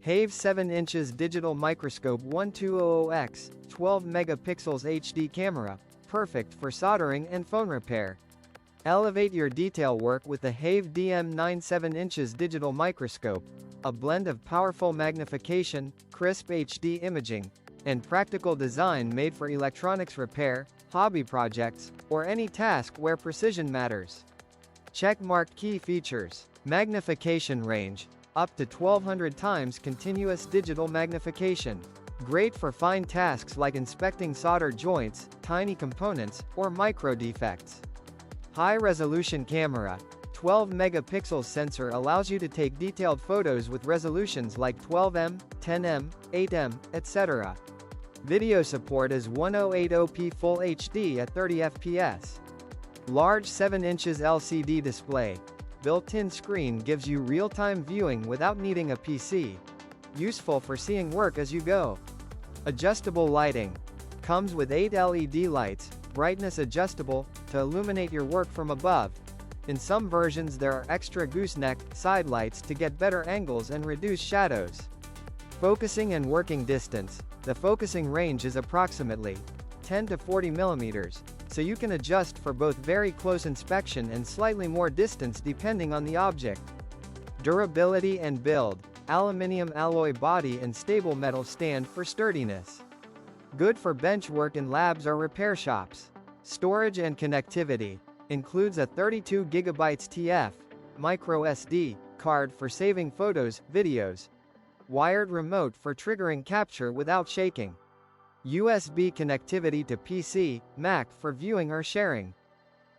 Hayve 7 inches digital microscope 1200x, 12 megapixels HD camera, perfect for soldering and phone repair. Elevate your detail work with the Hayve DM9 7 inches digital microscope, a blend of powerful magnification, crisp HD imaging, and practical design made for electronics repair, hobby projects, or any task where precision matters. Check marked key features. Magnification range, up to 1200 times continuous digital magnification. Great for fine tasks like inspecting solder joints, tiny components, or micro defects. High-resolution camera. 12 megapixels sensor allows you to take detailed photos with resolutions like 12M, 10M, 8M, etc. Video support is 1080p Full HD at 30 fps. Large 7 inches LCD display. Built-in screen gives you real-time viewing without needing a PC. Useful for seeing work as you go. Adjustable lighting. Comes with 8 LED lights, brightness adjustable, to illuminate your work from above. In some versions there are extra gooseneck, side lights to get better angles and reduce shadows. Focusing and working distance. The focusing range is approximately 10 to 40 millimeters, so you can adjust for both very close inspection and slightly more distance depending on the object. Durability and build. Aluminium alloy body and stable metal stand for sturdiness. Good for bench work in labs or repair shops. Storage and connectivity. Includes a 32 GB TF, micro SD, card for saving photos, videos. Wired remote for triggering capture without shaking. USB connectivity to PC, Mac for viewing or sharing.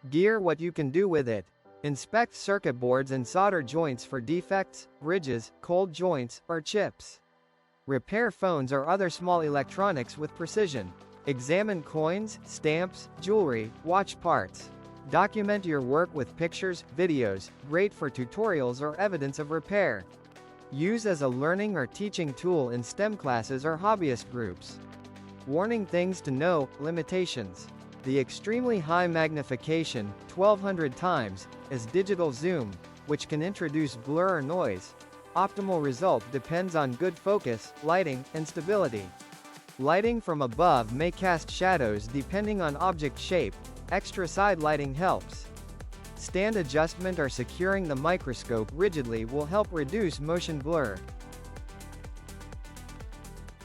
Gear what you can do with it. Inspect circuit boards and solder joints for defects, ridges, cold joints, or chips. Repair phones or other small electronics with precision. Examine coins, stamps, jewelry, watch parts. Document your work with pictures, videos, great for tutorials or evidence of repair. Use as a learning or teaching tool in STEM classes or hobbyist groups. Warning things to know, limitations. The extremely high magnification, 1200 times, is digital zoom, which can introduce blur or noise. Optimal result depends on good focus, lighting, and stability. Lighting from above may cast shadows depending on object shape. Extra side lighting helps. Stand adjustment or securing the microscope rigidly will help reduce motion blur.